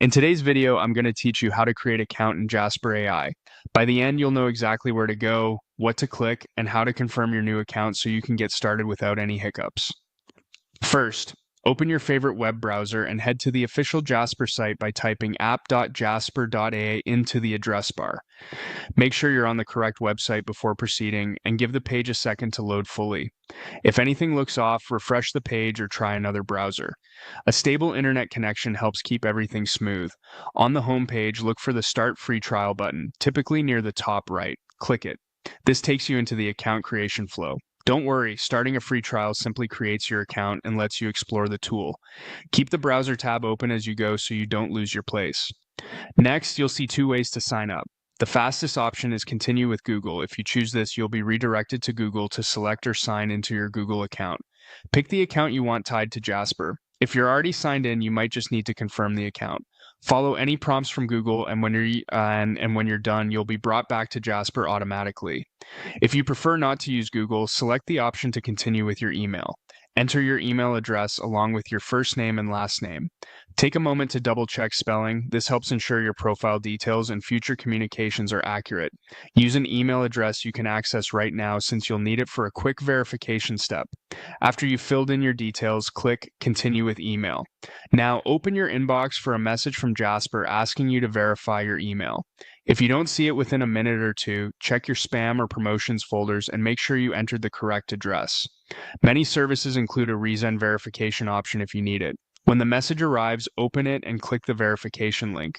In today's video, I'm going to teach you how to create an account in Jasper AI. By the end, you'll know exactly where to go, what to click, and how to confirm your new account so you can get started without any hiccups. First, open your favorite web browser and head to the official Jasper site by typing app.jasper.ai into the address bar. Make sure you're on the correct website before proceeding and give the page a second to load fully. If anything looks off, refresh the page or try another browser. A stable internet connection helps keep everything smooth. On the home page, look for the Start Free Trial button, typically near the top right. Click it. This takes you into the account creation flow. Don't worry, starting a free trial simply creates your account and lets you explore the tool. Keep the browser tab open as you go so you don't lose your place. Next, you'll see two ways to sign up. The fastest option is Continue with Google. If you choose this, you'll be redirected to Google to select or sign into your Google account. Pick the account you want tied to Jasper. If you're already signed in, you might just need to confirm the account. Follow any prompts from Google, and when you're done, you'll be brought back to Jasper automatically. If you prefer not to use Google, select the option to continue with your email. Enter your email address along with your first name and last name. Take a moment to double check spelling. This helps ensure your profile details and future communications are accurate. Use an email address you can access right now since you'll need it for a quick verification step. After you've filled in your details, click Continue with Email. Now open your inbox for a message from Jasper asking you to verify your email. If you don't see it within a minute or two, check your spam or promotions folders and make sure you entered the correct address. Many services include a resend verification option if you need it. When the message arrives, open it and click the verification link.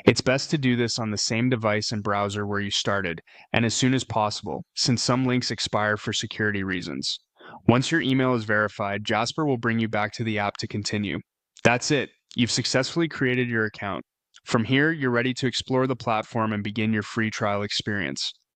It's best to do this on the same device and browser where you started, and as soon as possible, since some links expire for security reasons. Once your email is verified, Jasper will bring you back to the app to continue. That's it. You've successfully created your account. From here, you're ready to explore the platform and begin your free trial experience.